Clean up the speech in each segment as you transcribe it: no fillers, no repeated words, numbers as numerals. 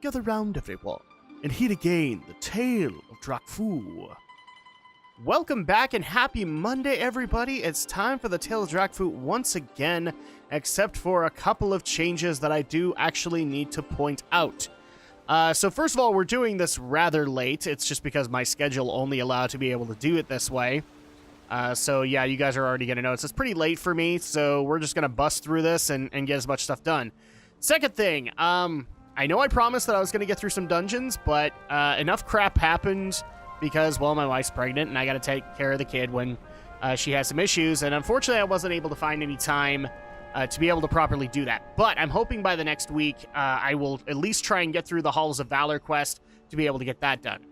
gather round everyone, and hear again the tale of Drakfu. Welcome back and happy Monday, everybody. It's time for the Tale of Drakfu once again, except for a couple of changes that I do actually need to point out. So first of all, we're doing this rather late. It's just because my schedule only allowed to be able to do it this way. So yeah, you guys are already going to notice it's pretty late for me, so we're just going to bust through this and get as much stuff done. Second thing, I know I promised that I was going to get through some dungeons, but enough crap happened because, well, my wife's pregnant and I got to take care of the kid when she has some issues, and unfortunately I wasn't able to find any time to be able to properly do that. But I'm hoping by the next week I will at least try and get through the Halls of Valor quest to be able to get that done.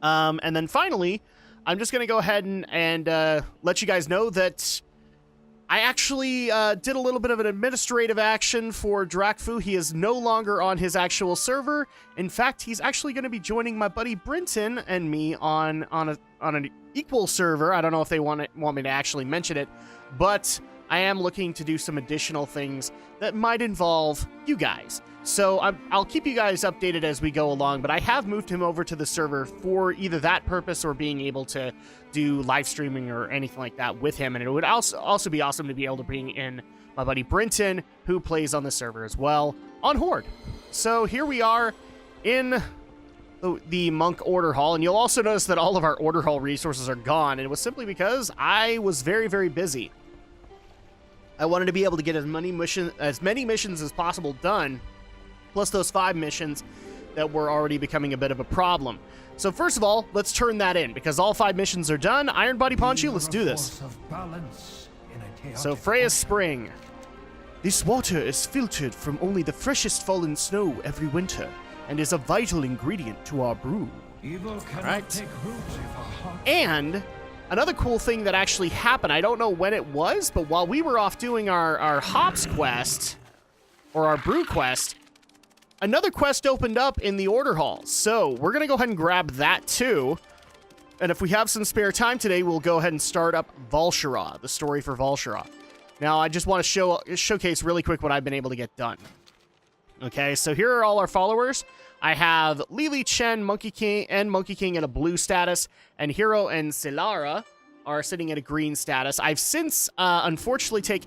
And then finally, I'm just going to go ahead and let you guys know that I actually did a little bit of an administrative action for Drakfu. He is no longer on his actual server. In fact, he's actually going to be joining my buddy Brinton and me on an equal server. I don't know if they want me to actually mention it, but I am looking to do some additional things that might involve you guys. So I'll keep you guys updated as we go along, but I have moved him over to the server for either that purpose or being able to do live streaming or anything like that with him. And it would also be awesome to be able to bring in my buddy Brinton, who plays on the server as well, on Horde. So here we are in the Monk Order Hall, and you'll also notice that all of our Order Hall resources are gone, and it was simply because I was very, very busy. I wanted to be able to get as many missions as possible done, plus those 5 missions that were already becoming a bit of a problem. So first of all, let's turn that in, because all 5 missions are done. Iron Body Ponchu, let's do this. So Freya's Spring. This water is filtered from only the freshest fallen snow every winter, and is a vital ingredient to our brew. Alright. And another cool thing that actually happened, I don't know when it was, but while we were off doing our hops quest, or our brew quest, another quest opened up in the Order Hall. So we're going to go ahead and grab that too. And if we have some spare time today, we'll go ahead and start up Val'sharah, the story for Val'sharah. Now, I just want to showcase really quick what I've been able to get done. Okay, so here are all our followers. I have Lily, Chen, Monkey King in a blue status, and Hero and Silara are sitting at a green status. I've since, unfortunately,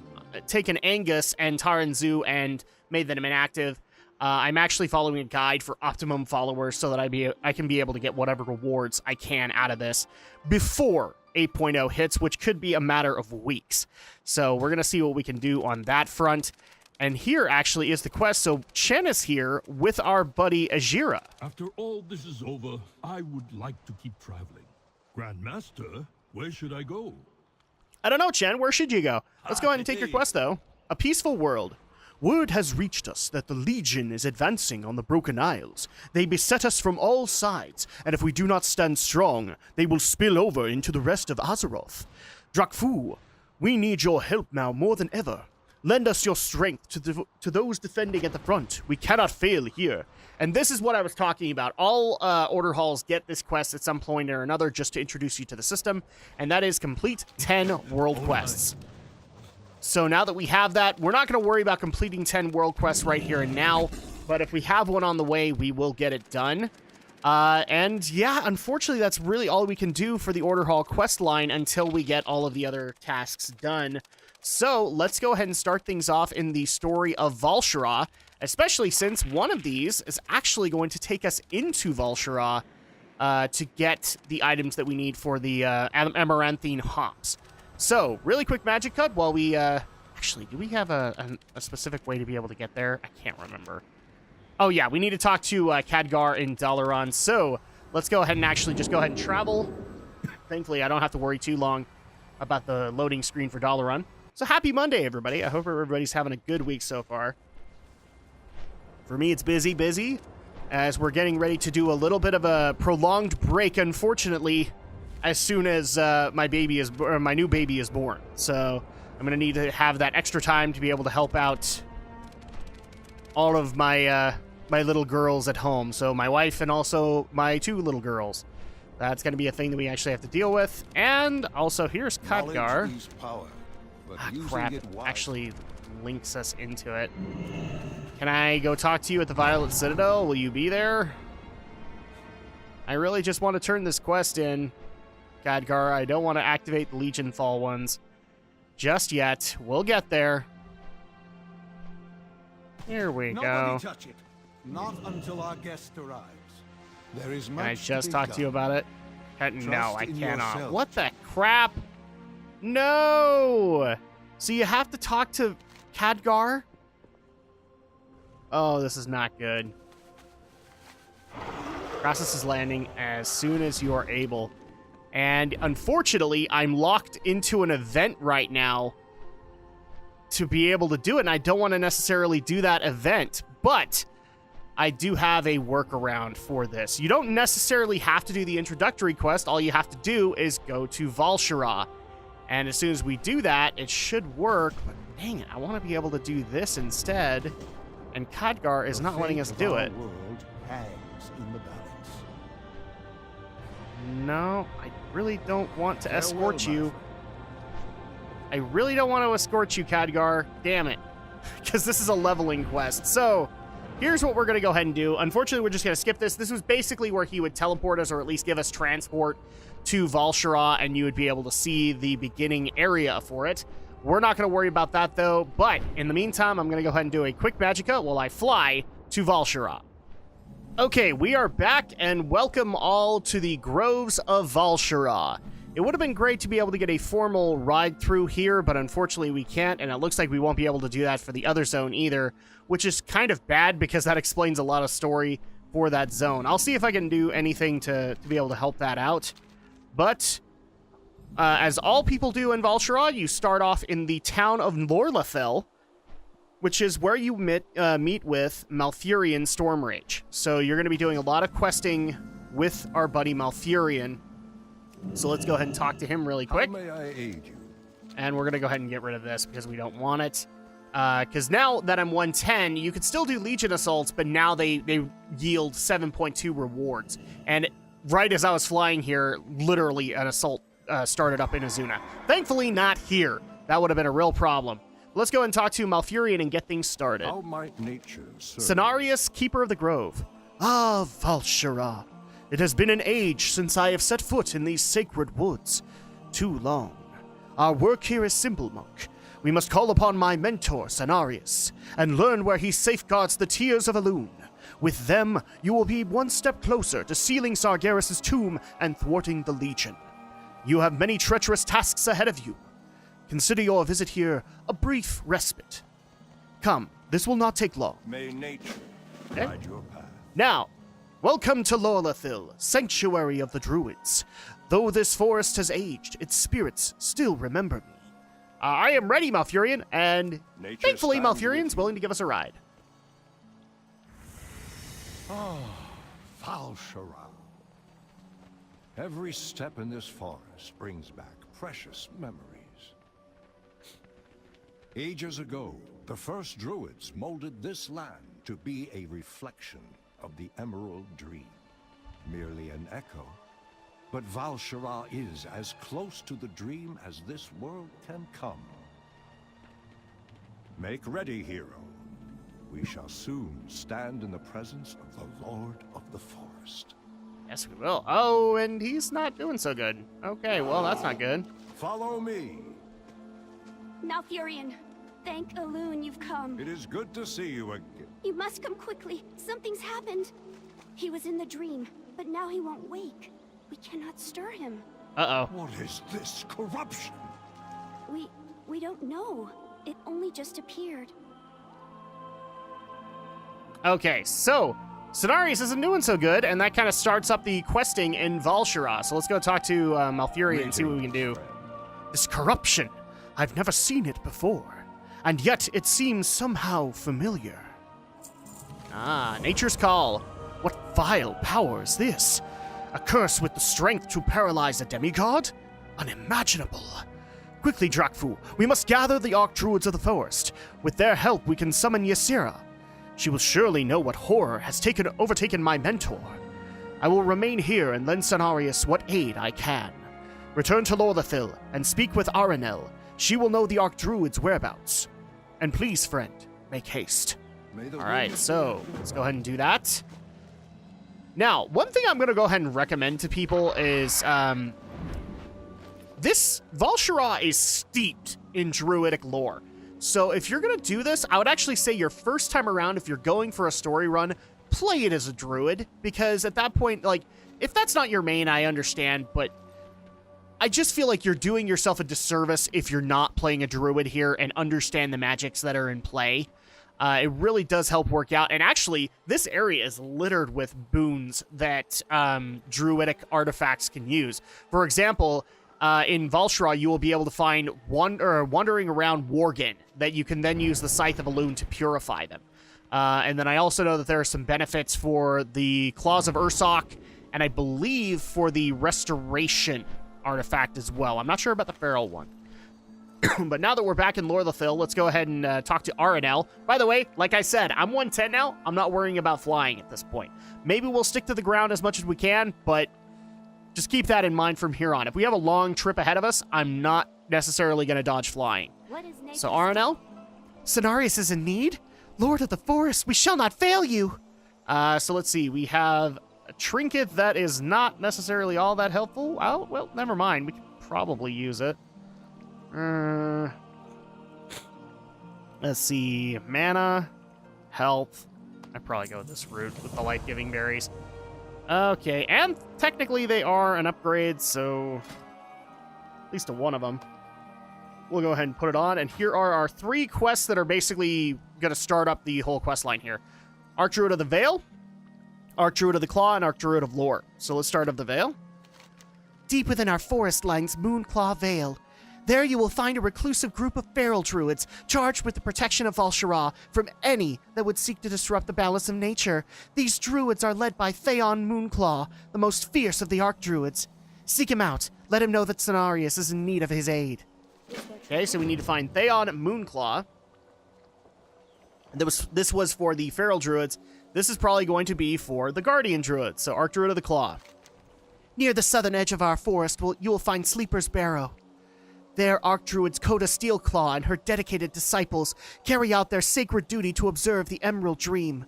taken Angus and Taranzu and made them inactive. I'm actually following a guide for optimum followers so that I can be able to get whatever rewards I can out of this before 8.0 hits, which could be a matter of weeks. So we're going to see what we can do on that front. And here actually is the quest. So Chen is here with our buddy Ajira. After all this is over, I would like to keep traveling. Grandmaster, where should I go? I don't know, Chen. Where should you go? Let's go ahead and take your quest, though. A peaceful world. Word has reached us that the Legion is advancing on the Broken Isles. They beset us from all sides, and if we do not stand strong, they will spill over into the rest of Azeroth. Drakfu, we need your help now more than ever. Lend us your strength to those defending at the front. We cannot fail here. And this is what I was talking about. All Order Halls get this quest at some point or another just to introduce you to the system, and that is complete 10 world quests. So now that we have that, we're not going to worry about completing 10 world quests right here and now, but if we have one on the way, we will get it done. And yeah, unfortunately, that's really all we can do for the Order Hall quest line until we get all of the other tasks done. So let's go ahead and start things off in the story of Val'sharah, especially since one of these is actually going to take us into Val'sharah to get the items that we need for the Amaranthine hops. So, really quick magic cut while we, actually, do we have a specific way to be able to get there? I can't remember. Oh yeah, we need to talk to Khadgar in Dalaran, so let's go ahead and actually just go ahead and travel. Thankfully, I don't have to worry too long about the loading screen for Dalaran. So happy Monday, everybody. I hope everybody's having a good week so far. For me, it's busy, as we're getting ready to do a little bit of a prolonged break, unfortunately, as soon as my new baby is born. So I'm going to need to have that extra time to be able to help out all of my my little girls at home. So my wife and also my 2 little girls. That's going to be a thing that we actually have to deal with. And also, here's Khadgar. Crap. Actually, links us into it. Can I go talk to you at the Violet Citadel? Will you be there? I really just want to turn this quest in, Khadgar. I don't want to activate the Legion Fall ones just yet. We'll get there. Here we go. Nobody touch it. Not until our guest arrives. There is much Can I just to be talk to you done. about it? No, I in cannot. yourself. What the crap? No! So you have to talk to Khadgar? Oh, this is not good. Process is landing as soon as you are able. And unfortunately, I'm locked into an event right now to be able to do it, and I don't want to necessarily do that event, but I do have a workaround for this. You don't necessarily have to do the introductory quest. All you have to do is go to Val'sharah. And as soon as we do that, it should work. But dang it, I want to be able to do this instead. And Khadgar is not letting us do it. The world hangs in the balance. No, I really don't want to Farewell, escort my you. friend. I really don't want to escort you, Khadgar. Damn it. Because this is a leveling quest. So, here's what we're going to go ahead and do. Unfortunately, we're just going to skip this. This was basically where he would teleport us, or at least give us transport to Val'sharah, and you would be able to see the beginning area for it. We're not going to worry about that, though. But in the meantime, I'm going to go ahead and do a quick magicka while I fly to Val'sharah. Okay, we are back, and welcome all to the Groves of Val'sharah. It would have been great to be able to get a formal ride through here, but unfortunately we can't, and it looks like we won't be able to do that for the other zone either, which is kind of bad because that explains a lot of story for that zone. I'll see if I can do anything to be able to help that out. But, as all people do in Val'sharah, you start off in the town of Lor'lethil, which is where you meet with Malfurion Stormrage. So you're going to be doing a lot of questing with our buddy Malfurion. So let's go ahead and talk to him really quick. How may I aid you? And we're going to go ahead and get rid of this because we don't want it. Because now that I'm 110, you could still do Legion Assaults, but now they yield 7.2 rewards. And right as I was flying here, literally an assault started up in Azuna. Thankfully, not here. That would have been a real problem. Let's go and talk to Malfurion and get things started. How might nature serve? Cenarius, Keeper of the Grove. Ah, Val'sharah. It has been an age since I have set foot in these sacred woods. Too long. Our work here is simple, monk. We must call upon my mentor, Cenarius, and learn where he safeguards the Tears of Elune. With them, you will be one step closer to sealing Sargeras' tomb and thwarting the Legion. You have many treacherous tasks ahead of you. Consider your visit here a brief respite. Come, this will not take long. May nature Okay. guide your path. Now, welcome to Lor'lethil, sanctuary of the druids. Though this forest has aged, its spirits still remember me. I am ready, Malfurion, and Nature thankfully stands Malfurion's with you. willing to give us a ride. Val'sharah. Every step in this forest brings back precious memories. Ages ago, the first druids molded this land to be a reflection of the Emerald Dream. Merely an echo, but Val'sharah is as close to the dream as this world can come. Make ready, hero. We shall soon stand in the presence of the Lord of the Forest. Yes, we will. Oh, and he's not doing so good. Okay, well, that's not good. Follow me. Malfurion, thank Elune you've come. It is good to see you again. You must come quickly. Something's happened. He was in the dream, but now he won't wake. We cannot stir him. Uh-oh. What is this corruption? We don't know. It only just appeared. Okay, so Cenarius isn't doing so good, and that kind of starts up the questing in Val'sharah. So let's go talk to Malfurion and see what we can do. This corruption, I've never seen it before, and yet it seems somehow familiar. Ah, Nature's Call. What vile power is this? A curse with the strength to paralyze a demigod? Unimaginable. Quickly, Drakfu, we must gather the Archdruids of the forest. With their help, we can summon Ysera. She will surely know what horror has overtaken my mentor. I will remain here and lend Cenarius what aid I can. Return to Lor'lethil and speak with Aranel. She will know the Archdruids' whereabouts. And please, friend, make haste. May the All right, wind so let's go ahead and do that. Now, one thing I'm going to go ahead and recommend to people is this Val'sharah is steeped in druidic lore. So if you're going to do this, I would actually say your first time around, if you're going for a story run, play it as a druid, because at that point, like, if that's not your main, I understand, but I just feel like you're doing yourself a disservice if you're not playing a druid here and understand the magics that are in play. It really does help work out. And actually, this area is littered with boons that druidic artifacts can use. For example, in Val'sharah, you will be able to find wandering around Worgen that you can then use the Scythe of Elune to purify them. And then I also know that there are some benefits for the Claws of Ursoc, and I believe for the Restoration artifact as well. I'm not sure about the Feral one. But now that we're back in Lorthafil, let's go ahead and talk to Aranel. By the way, like I said, I'm 110 now. I'm not worrying about flying at this point. Maybe we'll stick to the ground as much as we can, but just keep that in mind from here on. If we have a long trip ahead of us, I'm not necessarily going to dodge flying. So Aranel? Cenarius is in need? Lord of the Forest, we shall not fail you! So let's see. We have a trinket that is not necessarily all that helpful. Oh, well, never mind. We could probably use it. Let's see. Mana, health. I'd probably go this route with the life-giving berries. Okay, and technically they are an upgrade, so at least to one of them. We'll go ahead and put it on, and here are our 3 quests that are basically going to start up the whole quest line here. Archdruid of the Vale, Archdruid of the Claw, and Archdruid of Lore. So let's start up the Vale. Deep within our forest lies Moonclaw Vale. There you will find a reclusive group of feral druids charged with the protection of Val'sharah from any that would seek to disrupt the balance of nature. These druids are led by Theon Moonclaw, the most fierce of the Archdruids. Seek him out. Let him know that Cenarius is in need of his aid. Okay, so we need to find Theon Moonclaw. This was for the feral druids. This is probably going to be for the guardian druids, so Archdruid of the Claw. Near the southern edge of our forest, you will find Sleeper's Barrow. There, Archdruids Coda Steelclaw and her dedicated disciples carry out their sacred duty to observe the Emerald Dream.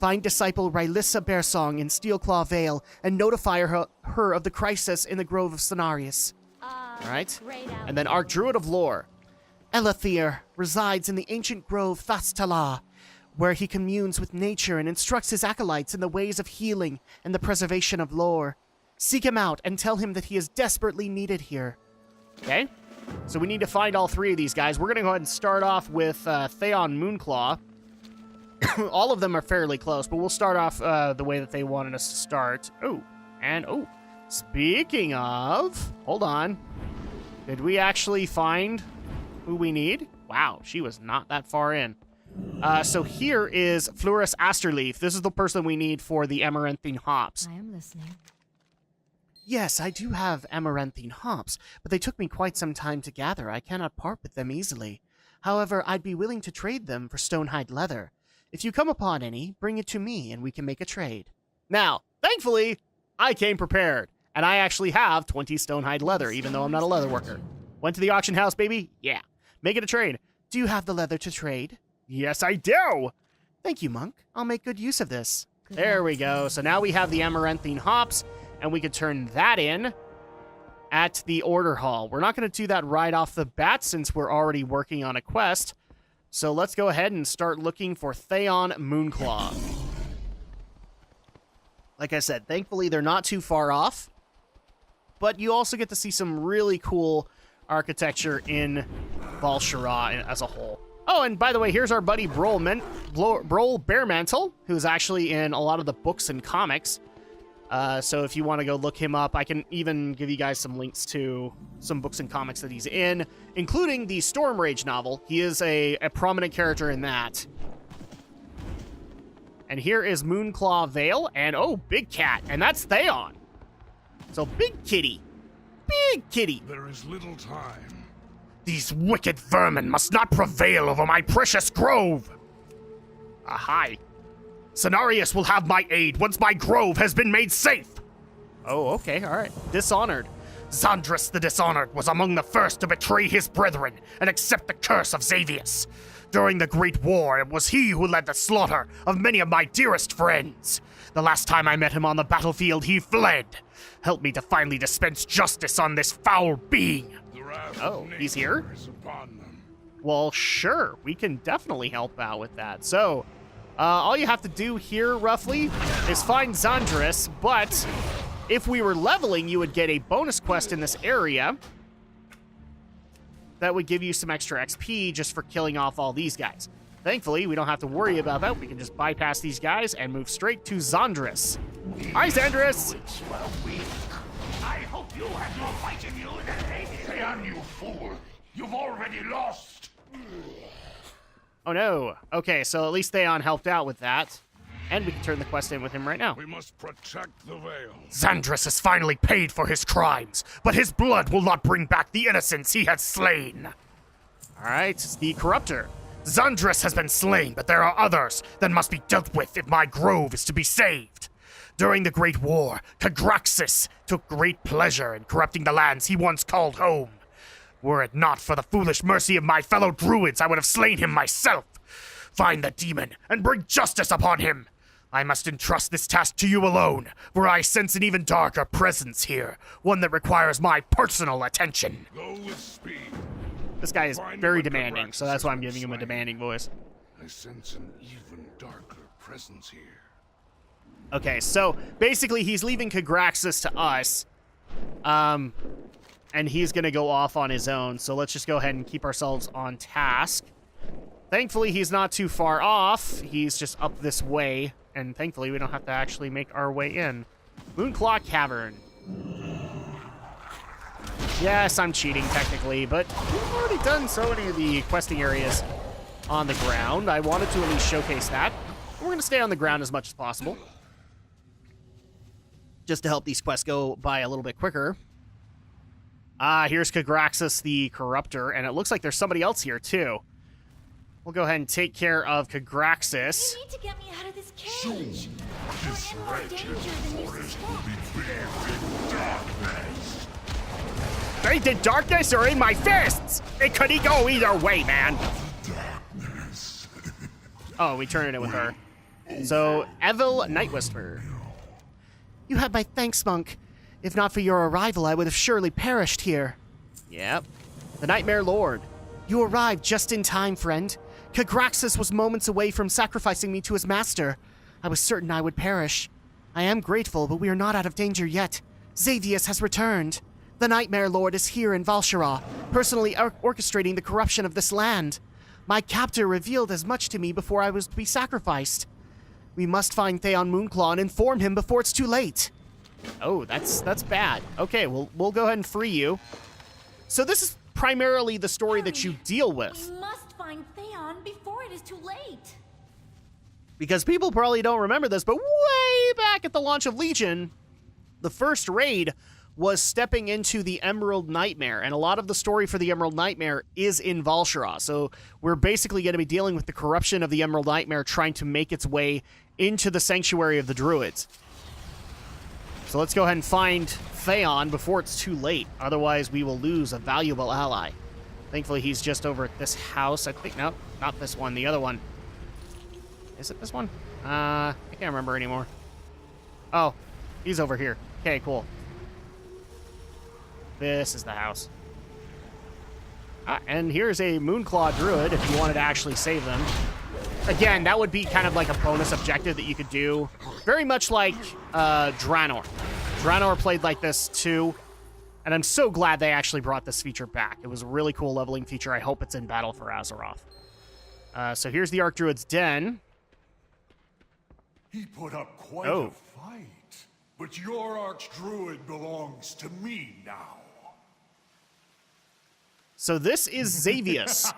Find disciple Rylissa Bearsong in Steelclaw Vale and notify her of the crisis in the Grove of Cenarius. Alright, and then Archdruid of Lore. Elathir resides in the ancient grove Thastala, where he communes with nature and instructs his acolytes in the ways of healing and the preservation of lore. Seek him out and tell him that he is desperately needed here. Okay, so we need to find all 3 of these guys. We're going to go ahead and start off with Theon Moonclaw. All of them are fairly close, but we'll start off the way that they wanted us to start. Oh, speaking of, hold on. Did we actually find who we need? Wow, she was not that far in. So here is Fluris Asterleaf. This is the person we need for the Amaranthine hops. I am listening. Yes, I do have amaranthine hops, but they took me quite some time to gather. I cannot part with them easily. However, I'd be willing to trade them for stonehide leather. If you come upon any, bring it to me and we can make a trade. Now, thankfully, I came prepared, and I actually have 20 stonehide leather, even though I'm not a leather worker. Went to the auction house, baby? Yeah. Make it a trade. Do you have the leather to trade? Yes, I do! Thank you, Monk. I'll make good use of this. There we go. So now we have the Amaranthine hops, and we could turn that in at the order hall. We're not going to do that right off the bat since we're already working on a quest. So let's go ahead and start looking for Theon Moonclaw. Like I said, thankfully they're not too far off, but you also get to see some really cool architecture in Val'sharah as a whole. Oh, and by the way, here's our buddy Brol Bearmantle, who's actually in a lot of the books and comics. So if you want to go look him up, I can even give you guys some links to some books and comics that he's in, including the Stormrage novel. He is a prominent character in that. And here is Moonclaw Vale, and oh, Big Cat, and that's Theon. So Big Kitty. Big Kitty. There is little time. These wicked vermin must not prevail over my precious grove. Hi. Cenarius will have my aid once my grove has been made safe. Oh, okay, all right. Dishonored. Xandris the Dishonored was among the first to betray his brethren and accept the curse of Xavius. During the Great War, it was he who led the slaughter of many of my dearest friends. The last time I met him on the battlefield, he fled. Help me to finally dispense justice on this foul being. Oh, he's here? Well, sure. We can definitely help out with that. So, all you have to do here, roughly, is find Xandris, but if we were leveling, you would get a bonus quest in this area that would give you some extra XP just for killing off all these guys. Thankfully, we don't have to worry about that. We can just bypass these guys and move straight to Xandris. Hi, Xandris! I hope you have more fight in you than they did. Theon, you fool! You've already lost! Oh no. Okay, so at least Theon helped out with that. And we can turn the quest in with him right now. We must protect the Veil. Xandris has finally paid for his crimes, but his blood will not bring back the innocents he has slain. Alright, it's the Corruptor. Xandris has been slain, but there are others that must be dealt with if my grove is to be saved. During the Great War, Kagraxis took great pleasure in corrupting the lands he once called home. Were it not for the foolish mercy of my fellow druids, I would have slain him myself. Find the demon and bring justice upon him. I must entrust this task to you alone, for I sense an even darker presence here, one that requires my personal attention. Go with speed. This guy is very demanding, so that's why I'm giving him a demanding voice. I sense an even darker presence here. Okay, so basically he's leaving Kagraxis to us, and he's going to go off on his own, so let's just go ahead and keep ourselves on task. Thankfully, he's not too far off. He's just up this way, and thankfully we don't have to actually make our way in. Moonclaw Cavern. Yes, I'm cheating technically, but we've already done so many of the questing areas on the ground. I wanted to at least showcase that. We're going to stay on the ground as much as possible, just to help these quests go by a little bit quicker. Here's Kagraxis the Corruptor, and it looks like there's somebody else here, too. We'll go ahead and take care of Kagraxis. You need to get me out of this cage. We're in more danger than you suspect. Bathed in darkness or in my fists? It could go either way, man. Oh, we turned it with her. So, Evil Nightwisper. You have my thanks, monk. If not for your arrival, I would have surely perished here. Yep. The Nightmare Lord. You arrived just in time, friend. Kagraxis was moments away from sacrificing me to his master. I was certain I would perish. I am grateful, but we are not out of danger yet. Xavius has returned. The Nightmare Lord is here in Val'sharah, personally orchestrating the corruption of this land. My captor revealed as much to me before I was to be sacrificed. We must find Theon Moonclaw and inform him before it's too late. Oh, that's bad. Okay, we'll go ahead and free you. So this is primarily the story that you deal with. We must find Theon before it is too late. Because people probably don't remember this, but way back at the launch of Legion, the first raid was stepping into the Emerald Nightmare, and a lot of the story for the Emerald Nightmare is in Val'sharah. So we're basically going to be dealing with the corruption of the Emerald Nightmare trying to make its way into the Sanctuary of the Druids. So let's go ahead and find Theon before it's too late. Otherwise, we will lose a valuable ally. Thankfully, he's just over at this house. I think, no, not this one, the other one. Is it this one? I can't remember anymore. Oh, he's over here. Okay, cool. This is the house. And here's a Moonclaw Druid if you wanted to actually save them. Again, that would be kind of like a bonus objective that you could do. Very much like Draenor. Draenor played like this too. And I'm so glad they actually brought this feature back. It was a really cool leveling feature. I hope it's in Battle for Azeroth. So here's the Archdruid's Den. He put up quite a fight, but your Archdruid belongs to me now. So this is Xavius.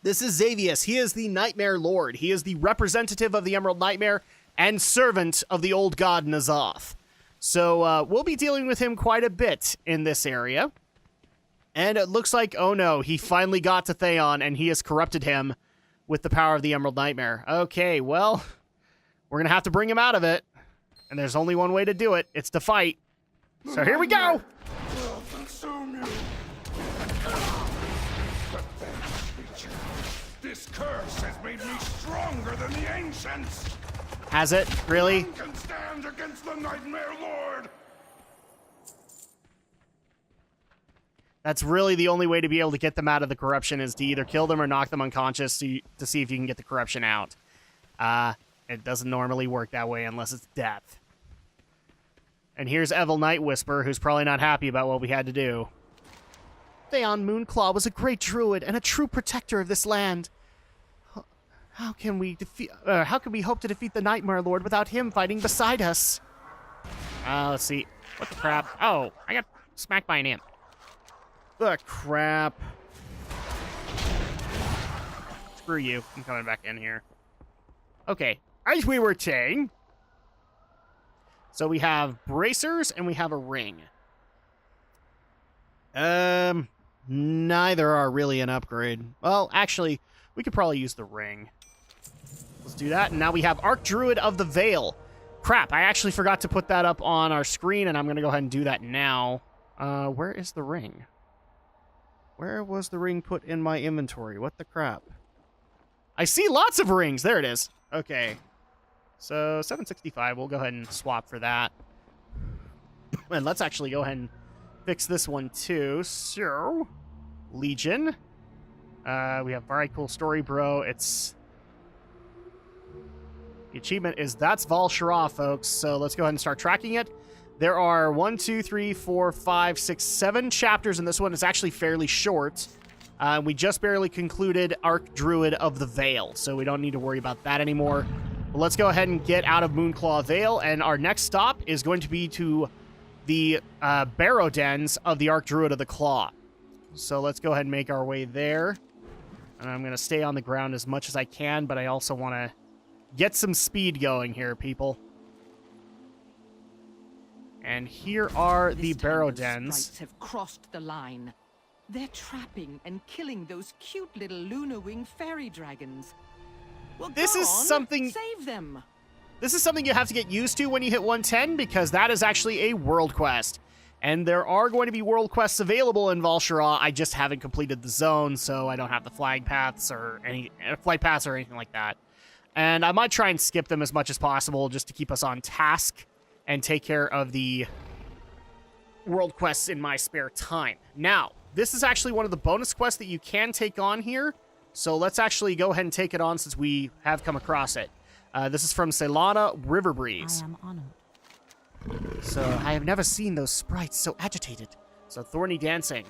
This is Xavius. He is the Nightmare Lord. He is the representative of the Emerald Nightmare and servant of the old god N'Zoth. So we'll be dealing with him quite a bit in this area. And it looks like, oh no, he finally got to Theon and he has corrupted him with the power of the Emerald Nightmare. Okay, well, we're going to have to bring him out of it. And there's only one way to do it. It's to fight. So here we go! This curse has made me stronger than the ancients. Has it? Really? None can stand against the Nightmare Lord. That's really the only way to be able to get them out of the corruption is to either kill them or knock them unconscious to see if you can get the corruption out. It doesn't normally work that way unless it's death. And here's Evil Night Whisper, who's probably not happy about what we had to do. Theon Moonclaw was a great druid and a true protector of this land. How can we hope to defeat the Nightmare Lord without him fighting beside us? Let's see. What the crap? Oh, I got smacked by an imp. The crap. Screw you. I'm coming back in here. Okay. As we were saying, so we have bracers and we have a ring. Neither are really an upgrade. Well, actually, we could probably use the ring. Let's do that. And now we have Archdruid of the Vale. Crap, I actually forgot to put that up on our screen, and I'm going to go ahead and do that now. Where is the ring? Where was the ring put in my inventory? What the crap? I see lots of rings. There it is. Okay. So, 765. We'll go ahead and swap for that. And let's actually go ahead and fix this one, too. So, Legion. We have very cool story, bro. It's... The achievement is That's Val'sharah, folks. So let's go ahead and start tracking it. There are 1, 2, 3, 4, 5, 6, 7 chapters in this one. It's actually fairly short. We just barely concluded Archdruid of the Vale, so we don't need to worry about that anymore. But let's go ahead and get out of Moonclaw Vale, and our next stop is going to be to the Barrow Dens of the Archdruid of the Claw. So let's go ahead and make our way there. And I'm going to stay on the ground as much as I can, but I also want to get some speed going here, people. And here are the Barrow Dens. Sprites have crossed the line. They're trapping and killing those cute little lunar wing fairy dragons. Well, This is something... Save them. This is something you have to get used to when you hit 110, because that is actually a world quest. And there are going to be world quests available in Val'sharah. I just haven't completed the zone, so I don't have the flight paths or anything like that. And I might try and skip them as much as possible just to keep us on task and take care of the world quests in my spare time. Now, this is actually one of the bonus quests that you can take on here. So let's actually go ahead and take it on since we have come across it. This is from Selana Riverbreeze. I am honored. So, I have never seen those sprites so agitated. So Thorny Dancing.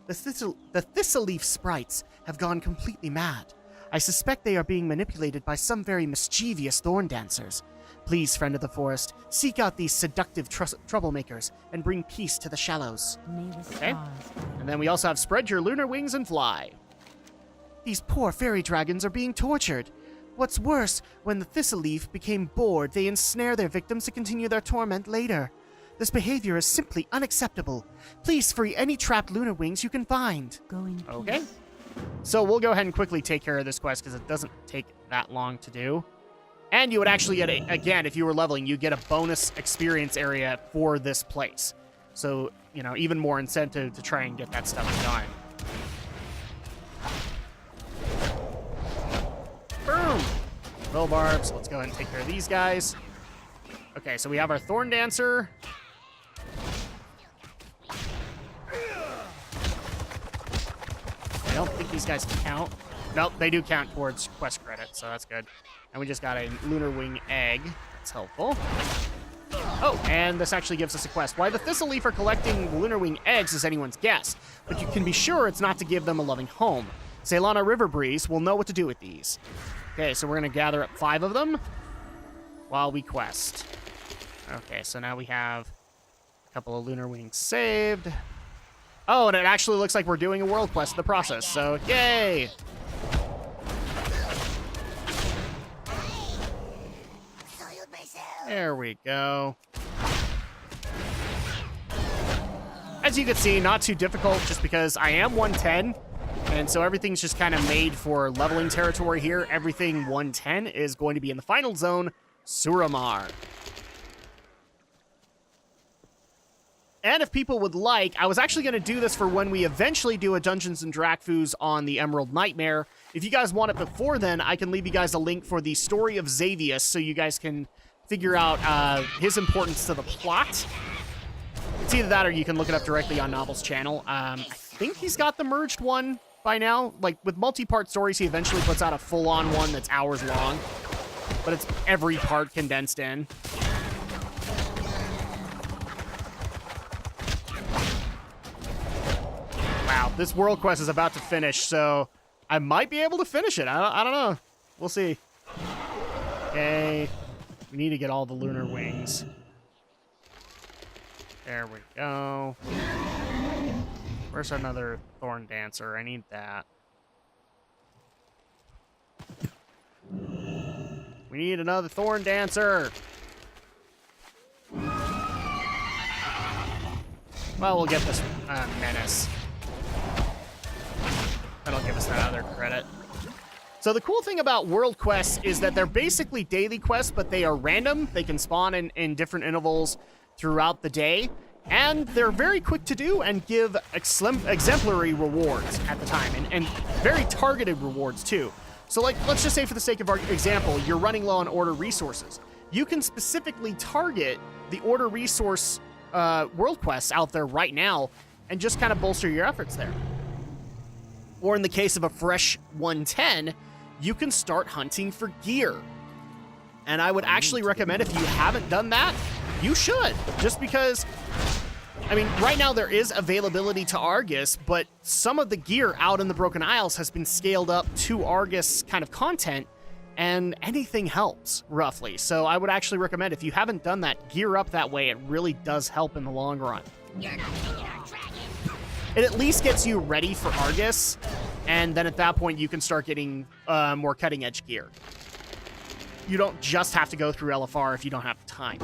The Thistleleaf sprites have gone completely mad. I suspect they are being manipulated by some very mischievous thorn dancers. Please, friend of the forest, seek out these seductive troublemakers and bring peace to the shallows. May the Okay. stars And then we also have Spread Your Lunar Wings and Fly. These poor fairy dragons are being tortured. What's worse, when the Thistleleaf became bored, they ensnare their victims to continue their torment later. This behavior is simply unacceptable. Please free any trapped lunar wings you can find. go in peace. Okay. So we'll go ahead and quickly take care of this quest because it doesn't take that long to do. And you would actually get, again, if you were leveling, you get a bonus experience area for this place. So, you know, even more incentive to try and get that stuff done. Boom! Bow barbs. Let's go ahead and take care of these guys. Okay, so we have our Thorn Dancer. I don't think these guys count. Nope, they do count towards quest credit, so that's good. And we just got a Lunar Wing Egg. That's helpful. Oh, and this actually gives us a quest. Why the Thistleleaf are collecting Lunar Wing Eggs is anyone's guess, but you can be sure it's not to give them a loving home. Selana Riverbreeze will know what to do with these. Okay, so we're going to gather up 5 of them while we quest. Okay, so now we have a couple of Lunar Wings saved. Oh, and it actually looks like we're doing a world quest in the process, so yay! There we go. As you can see, not too difficult just because I am 110, and so everything's just kind of made for leveling territory here. Everything 110 is going to be in the final zone, Suramar. And if people would like, I was actually going to do this for when we eventually do a Dungeons and Drakfus on the Emerald Nightmare. If you guys want it before then, I can leave you guys a link for the story of Xavius so you guys can figure out his importance to the plot. It's either that or you can look it up directly on Novel's channel. I think he's got the merged one by now. Like, with multi-part stories, he eventually puts out a full-on one that's hours long. But it's every part condensed in. Wow, this world quest is about to finish, so I might be able to finish it. I don't know. We'll see. Okay. We need to get all the lunar wings. There we go. Where's another Thorn Dancer? I need that. We need another Thorn Dancer. Well, we'll get this Menace. That'll give us that other credit. So the cool thing about world quests is that they're basically daily quests, but they are random. They can spawn in different intervals throughout the day. And they're very quick to do and give exemplary rewards at the time. And very targeted rewards, too. So, like, let's just say for the sake of our example, you're running low on order resources. You can specifically target the order resource world quests out there right now and just kind of bolster your efforts there. Or in the case of a fresh 110, you can start hunting for gear. And I would actually recommend, if you haven't done that, you should. Just because, I mean, right now there is availability to Argus, but some of the gear out in the Broken Isles has been scaled up to Argus kind of content, and anything helps, roughly. So I would actually recommend, if you haven't done that, gear up that way. It really does help in the long run. It at least gets you ready for Argus, and then at that point you can start getting more cutting-edge gear. You don't just have to go through LFR if you don't have time.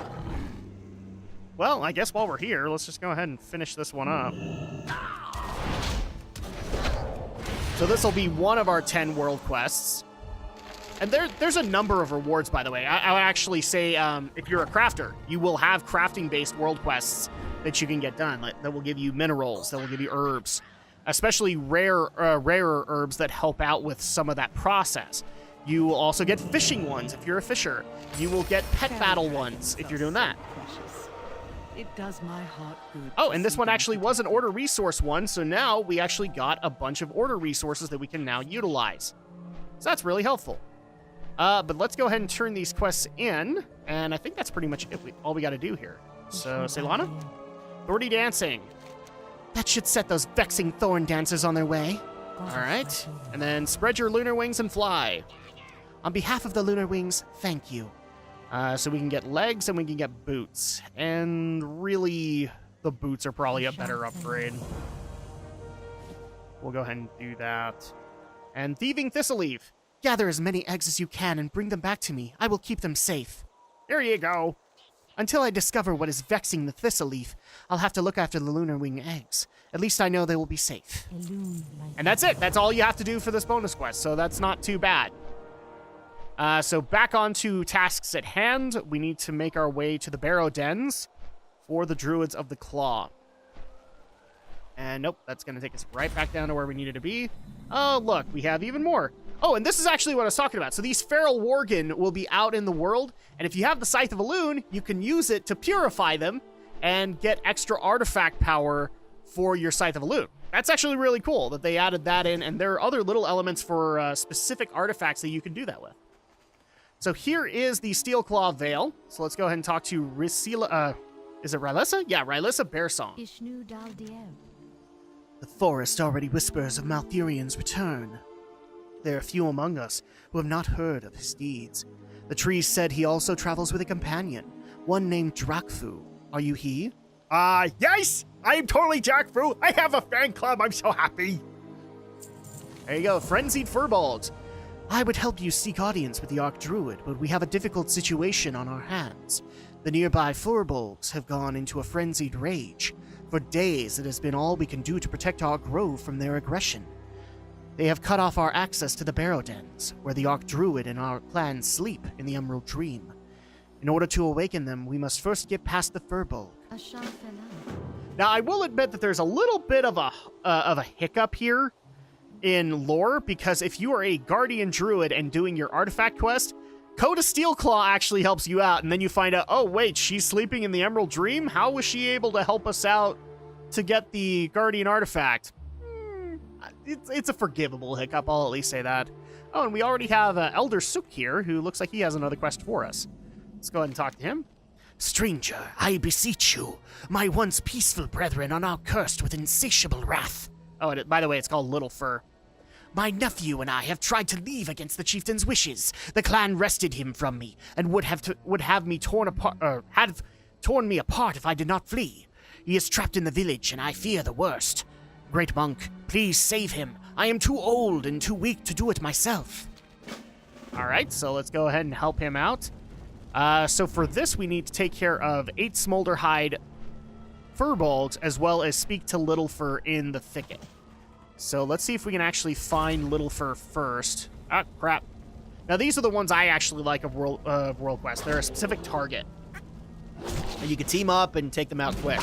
Well, I guess while we're here, let's just go ahead and finish this one up. So this will be one of our 10 world quests. And there's a number of rewards, by the way. I would actually say, if you're a crafter, you will have crafting-based world quests that you can get done. That will give you minerals, that will give you herbs, especially rarer herbs that help out with some of that process. You will also get fishing ones if you're a fisher. You will get pet battle ones if you're doing that. It does my heart good. Oh, and this one actually was an order resource one, so now we actually got a bunch of order resources that we can now utilize. So that's really helpful. But let's go ahead and turn these quests in, and I think that's pretty much it, all we got to do here. So, Ceylana? Thorny Dancing. That should set those vexing thorn dancers on their way. All right. And then spread your lunar wings and fly. On behalf of the Lunar Wings, thank you. So we can get legs and we can get boots. And really, the boots are probably a better upgrade. We'll go ahead and do that. And Thieving Thistleweed. Gather as many eggs as you can and bring them back to me. I will keep them safe. There you go. Until I discover what is vexing the Thistleweed, I'll have to look after the Lunar Wing eggs. At least I know they will be safe. And that's it. That's all you have to do for this bonus quest, so that's not too bad. So back onto tasks at hand. We need to make our way to the Barrow Dens for the Druids of the Claw. And nope, that's going to take us right back down to where we needed to be. Oh, look, we have even more. Oh, and this is actually what I was talking about. So these feral worgen will be out in the world, and if you have the Scythe of Elune, you can use it to purify them and get extra artifact power for your Scythe of Elune. That's actually really cool that they added that in, and there are other little elements for specific artifacts that you can do that with. So here is the Steelclaw Veil. So let's go ahead and talk to Rysila, is it Rylissa? Yeah, Rylissa Bearsong. The forest already whispers of Malfurion's return. There are few among us who have not heard of his deeds. The trees said he also travels with a companion, one named Drakfu. Are you he? Yes! I'm totally Drakfu. I have a fan club. I'm so happy. There you go, Frenzied Furbolgs. I would help you seek audience with the Archdruid, but we have a difficult situation on our hands. The nearby Furbolgs have gone into a frenzied rage. For days, it has been all we can do to protect our grove from their aggression. They have cut off our access to the Barrow Dens, where the Archdruid and our clan sleep in the Emerald Dream. In order to awaken them, we must first get past the Furbolg. Now, I will admit that there's a little bit of a hiccup here in lore, because if you are a guardian druid and doing your artifact quest, Code of Steelclaw actually helps you out, and then you find out, oh wait, she's sleeping in the Emerald Dream? How was she able to help us out to get the guardian artifact? It's a forgivable hiccup, I'll at least say that. Oh, and we already have Elder Sook here, who looks like he has another quest for us. Let's go ahead and talk to him. Stranger, I beseech you. My once peaceful brethren are now cursed with insatiable wrath. Oh, and by the way, it's called Little Fur. My nephew and I have tried to leave against the chieftain's wishes. The clan wrested him from me and would have me torn apart, had torn me apart if I did not flee. He is trapped in the village, and I fear the worst. Great monk, please save him. I am too old and too weak to do it myself. All right, so let's go ahead and help him out. So for this, we need to take care of 8 Smolderhide Furbolgs, as well as speak to Little Fur in the thicket. So let's see if we can actually find Little Fur first. Ah, crap. Now, these are the ones I actually like of World Quest. They're a specific target. And you can team up and take them out quick.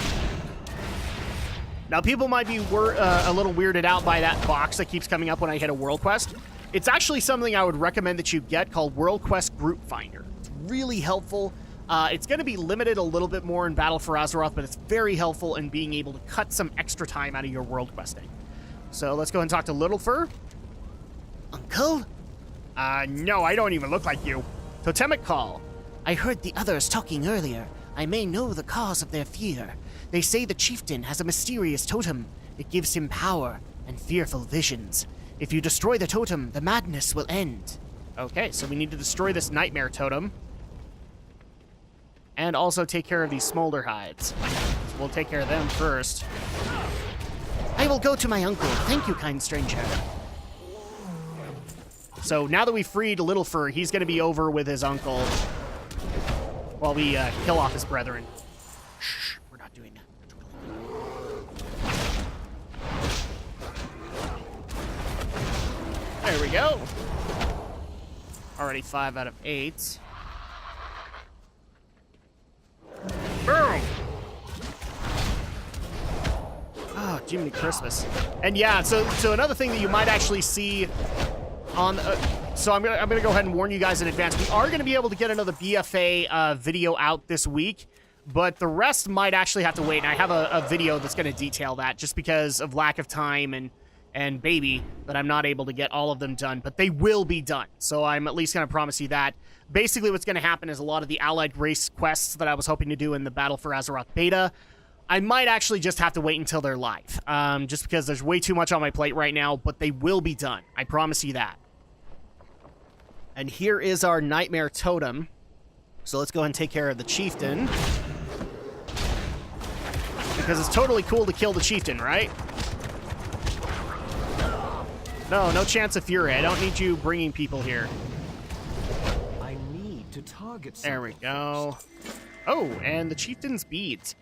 Now, people might be a little weirded out by that box that keeps coming up when I hit a World Quest. It's actually something I would recommend that you get called World Quest Group Finder. It's really helpful. It's going to be limited a little bit more in Battle for Azeroth, but it's very helpful in being able to cut some extra time out of your world questing. So let's go and talk to Little Fur. Uncle? No, I don't even look like you. Totemic Call. I heard the others talking earlier. I may know the cause of their fear. They say the chieftain has a mysterious totem. It gives him power and fearful visions. If you destroy the totem, the madness will end. Okay, so we need to destroy this nightmare totem. And also take care of these smolder hides. So we'll take care of them first. I will go to my uncle. Thank you, kind stranger. So now that we freed Little Fur, he's going to be over with his uncle while we kill off his brethren. Shh, we're not doing that. There we go. Already 5 out of 8. Boom! Oh, Jiminy Christmas. And yeah, so another thing that you might actually see on... so I'm gonna go ahead and warn you guys in advance. We are gonna be able to get another BFA video out this week, but the rest might actually have to wait. And I have a video that's gonna detail that just because of lack of time and baby that I'm not able to get all of them done, but they will be done. So I'm at least gonna promise you that. Basically what's gonna happen is a lot of the allied race quests that I was hoping to do in the Battle for Azeroth beta, I might actually just have to wait until they're live, just because there's way too much on my plate right now, but they will be done. I promise you that. And here is our Nightmare Totem. So let's go ahead and take care of the Chieftain. Because it's totally cool to kill the Chieftain, right? No chance of fury. I don't need you bringing people here. I need to target something. There we go. Oh, and the Chieftain's beads.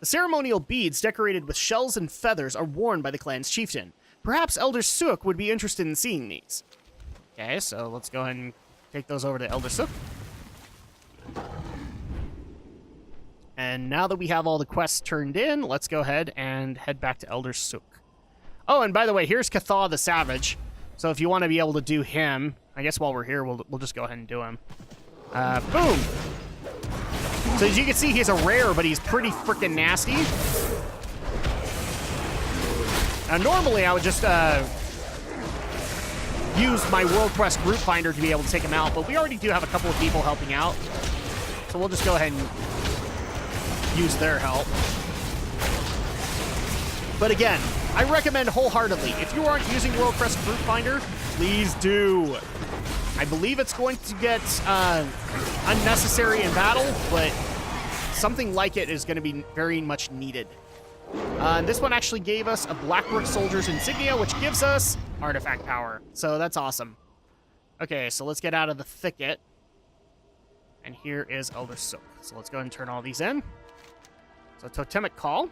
The ceremonial beads decorated with shells and feathers are worn by the clan's chieftain. Perhaps Elder Sook would be interested in seeing these. Okay, so let's go ahead and take those over to Elder Sook. And now that we have all the quests turned in, let's go ahead and head back to Elder Sook. Oh, and by the way, here's Cathal the Savage. So if you want to be able to do him, I guess while we're here, we'll just go ahead and do him. Boom! So as you can see, he's a rare, but he's pretty freaking nasty. Now, normally I would just use my World Quest Group Finder to be able to take him out, but we already do have a couple of people helping out. So we'll just go ahead and use their help. But again, I recommend wholeheartedly, if you aren't using World Quest Group Finder, please do. I believe it's going to get unnecessary in battle, but something like it is going to be very much needed. This one actually gave us a Blackrook Soldier's Insignia, which gives us artifact power. So that's awesome. Okay, so let's get out of the thicket. And here is Elder Sook. So let's go ahead and turn all these in. So Totemic Call.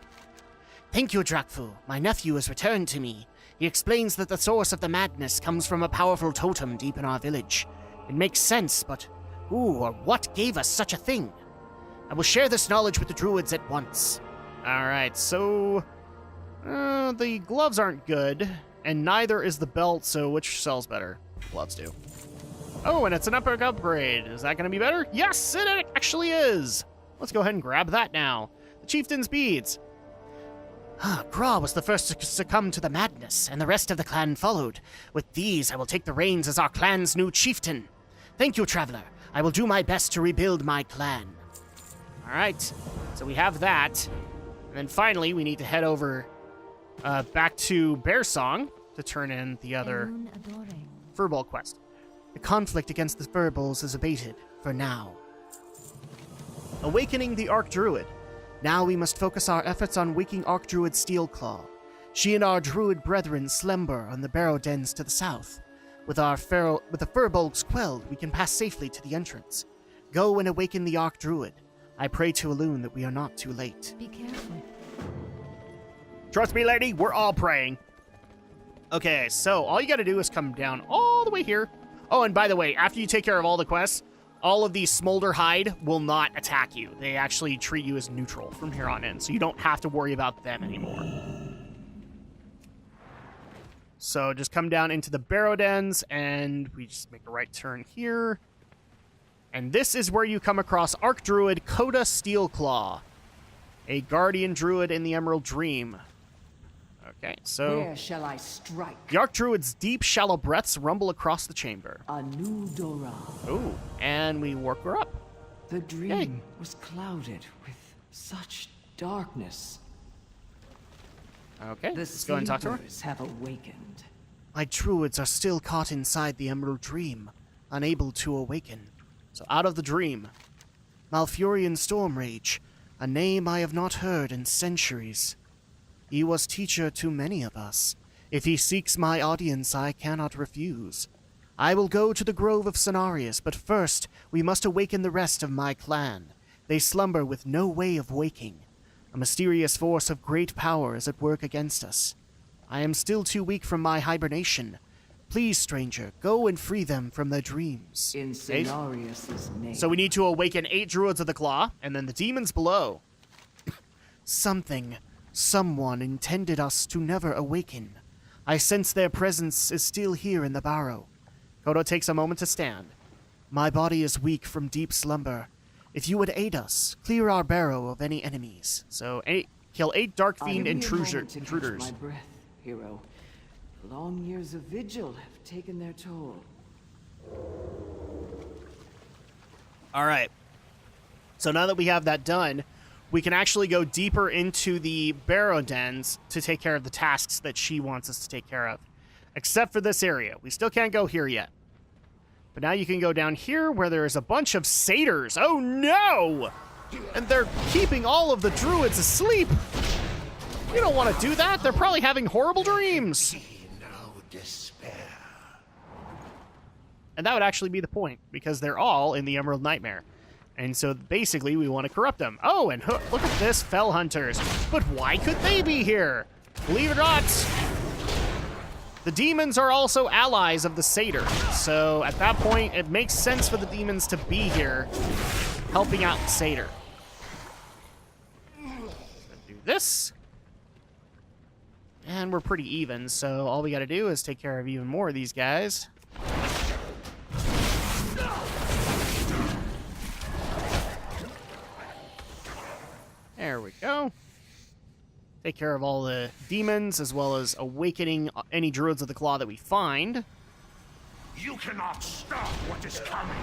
Thank you, Drakfu. My nephew has returned to me. He explains that the source of the madness comes from a powerful totem deep in our village. It makes sense, but who or what gave us such a thing? I will share this knowledge with the druids at once. Alright, so... the gloves aren't good, and neither is the belt, so which sells better? Gloves do. Oh, and it's an epic upgrade. Is that going to be better? Yes, it actually is! Let's go ahead and grab that now. The Chieftain's Beads. Gra was the first to succumb to the madness, and the rest of the clan followed. With these, I will take the reins as our clan's new chieftain. Thank you, Traveler. I will do my best to rebuild my clan. Alright, so we have that. And then finally, we need to head over back to Bear Song to turn in the other Furball quest. The conflict against the Furballs is abated, for now. Awakening the Archdruid. Now we must focus our efforts on waking Archdruid Steelclaw. She and our druid brethren slumber on the barrow dens to the south. With the Furbolgs quelled, we can pass safely to the entrance. Go and awaken the Archdruid. I pray to Elune that we are not too late. Be careful. Trust me, lady, we're all praying. Okay, so all you gotta do is come down all the way here. Oh, and by the way, after you take care of all the quests, all of these Smolder Hide will not attack you. They actually treat you as neutral from here on in, so you don't have to worry about them anymore. So just come down into the barrow dens, and we just make a right turn here. And this is where you come across Archdruid Coda Steelclaw, a guardian druid in the Emerald Dream. Okay, so... Where shall I strike? The Archdruid's deep, shallow breaths rumble across the chamber. A new Dora. Ooh, and we work her up. The dream was clouded with such darkness. Okay, The let's go and talk to her. sleepers have awakened. My druids are still caught inside the Emerald Dream, unable to awaken. So out of the dream. Malfurion Stormrage, a name I have not heard in centuries. He was teacher to many of us. If he seeks my audience, I cannot refuse. I will go to the Grove of Cenarius, but first we must awaken the rest of my clan. They slumber with no way of waking. A mysterious force of great power is at work against us. I am still too weak from my hibernation. Please, stranger, go and free them from their dreams. In Cenarius's name. So we need to awaken 8 Druids of the Claw, and then the demons below. Someone intended us to never awaken. I sense their presence is still here in the barrow. Kodo takes a moment to stand. My body is weak from deep slumber. If you would aid us, clear our barrow of any enemies. So kill 8 Dark Fiend Give me a moment to catch intruders. my breath, hero. Long years of vigil have taken their toll. Alright. So now that we have that done, we can actually go deeper into the barrow dens to take care of the tasks that she wants us to take care of. Except for this area. We still can't go here yet. But now you can go down here where there's a bunch of satyrs. Oh no! And they're keeping all of the druids asleep. You don't want to do that. They're probably having horrible dreams. And that would actually be the point, because they're all in the Emerald Nightmare. And so basically we want to corrupt them. Oh, and look at this, Fell Hunters. But why could they be here? Believe it or not, the demons are also allies of the satyr. So at that point, it makes sense for the demons to be here, helping out the satyr. Do this. And we're pretty even, so all we gotta do is take care of even more of these guys. There we go. Take care of all the demons, as well as awakening any Druids of the Claw that we find. You cannot stop what is coming,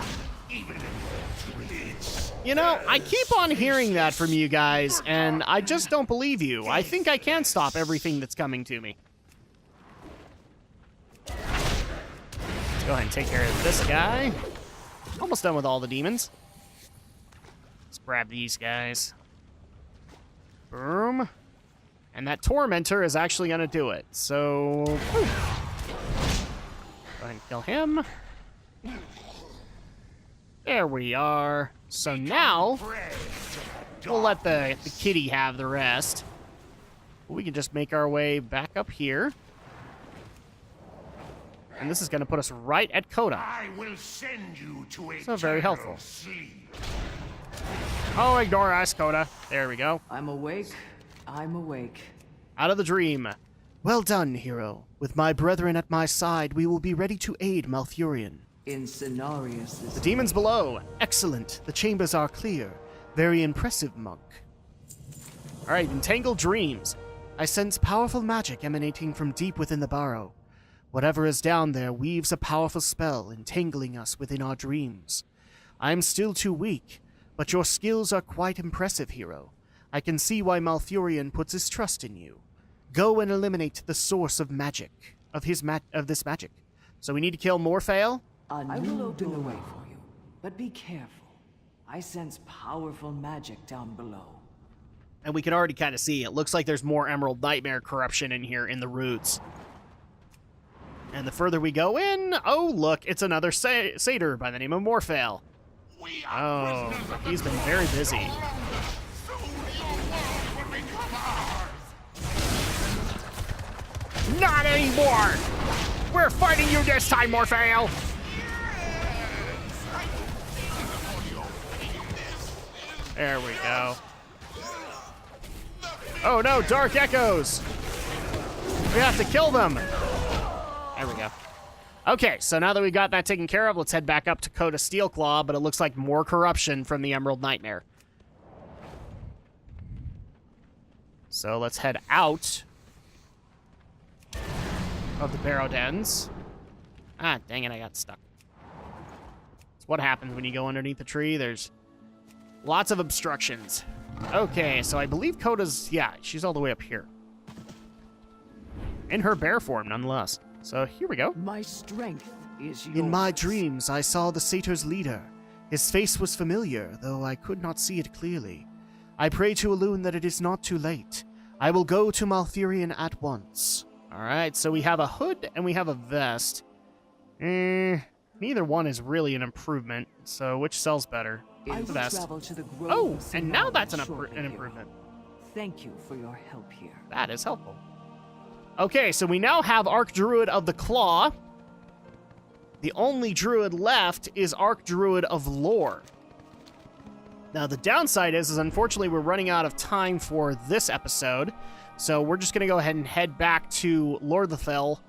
even if it's... You know, I keep on hearing that from you guys, and I just don't believe you. I think I can stop everything that's coming to me. Let's go ahead and take care of this guy. Almost done with all the demons. Let's grab these guys. Boom. And that Tormentor is actually going to do it. So, whew. Go ahead and kill him. There we are. So now, we'll let the kitty have the rest. We can just make our way back up here. And this is going to put us right at Coda. I will send you to a So very helpful. sleep. Oh, ignore us, Coda. There we go. I'm awake, I'm awake. Out of the dream. Well done, hero. With my brethren at my side, we will be ready to aid Malfurion. In Cenarius' The demons below. Excellent. The chambers are clear. Very impressive, monk. All right, entangled dreams. I sense powerful magic emanating from deep within the burrow. Whatever is down there weaves a powerful spell, entangling us within our dreams. I am still too weak, but your skills are quite impressive, hero. I can see why Malfurion puts his trust in you. Go and eliminate the source of magic, of this magic. So we need to kill Morphael? I will open the way for you, but be careful. I sense powerful magic down below. And we can already kind of see, it looks like there's more Emerald Nightmare corruption in here in the roots. And the further we go in, oh look, it's another satyr by the name of Morphael. Oh, he's been very busy. Not anymore! We're fighting you this time, Morphael! There we go. Oh no, dark echoes! We have to kill them! There we go. Okay, so now that we got that taken care of, let's head back up to Coda Steelclaw, but it looks like more corruption from the Emerald Nightmare. So let's head out of the Barrow Dens. Ah, dang it, I got stuck. It's what happens when you go underneath the tree. There's lots of obstructions. Okay, so I believe Coda's, yeah, she's all the way up here. In her bear form, nonetheless. So here we go. My strength is yours. In my dreams, I saw the satyr's leader. His face was familiar, though I could not see it clearly. I pray to Elune that it is not too late. I will go to Malfurion at once. All right, so we have a hood and we have a vest. Neither one is really an improvement, so which sells better? I The will vest. travel to the grove Oh, of and now Cenarius that's an shortly, improvement. hero. Thank you for your help here. That is helpful. Okay, so we now have Archdruid of the Claw. The only druid left is Archdruid of Lore. Now, the downside is unfortunately we're running out of time for this episode, so we're just going to go ahead and head back to Lorthethel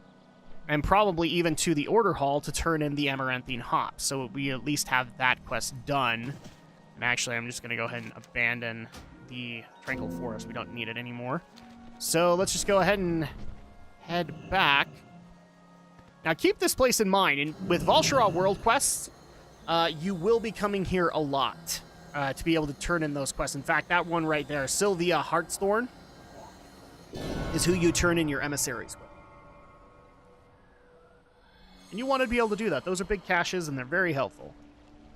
and probably even to the Order Hall to turn in the Amaranthine Hop, so we at least have that quest done. And actually, I'm just going to go ahead and abandon the Tranquil Forest. We don't need it anymore. So let's just go ahead and head back. Now, keep this place in mind. With Val'sharah World Quests, you will be coming here a lot to be able to turn in those quests. In fact, that one right there, Sylvia Heartsthorn, is who you turn in your emissaries with. And you want to be able to do that. Those are big caches, and they're very helpful.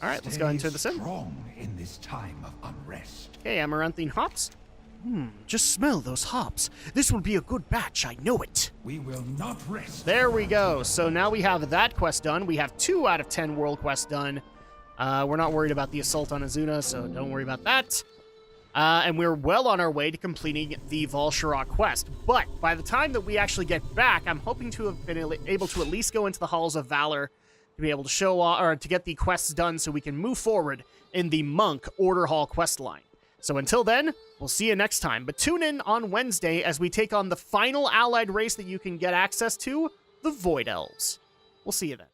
All right, let's go ahead and turn this in. Strong in this time of unrest. Okay, Amaranthine Hops. Just smell those hops. This will be a good batch, I know it. We will not rest. There we go. So now we have that quest done. We have 2 out of 10 world quests done. We're not worried about the assault on Azuna, so don't worry about that. And we're well on our way to completing the Val'sharah quest. But by the time that we actually get back, I'm hoping to have been able to at least go into the Halls of Valor to be able to show or to get the quests done so we can move forward in the Monk Order Hall quest line. So until then, we'll see you next time. But tune in on Wednesday as we take on the final allied race that you can get access to, the Void Elves. We'll see you then.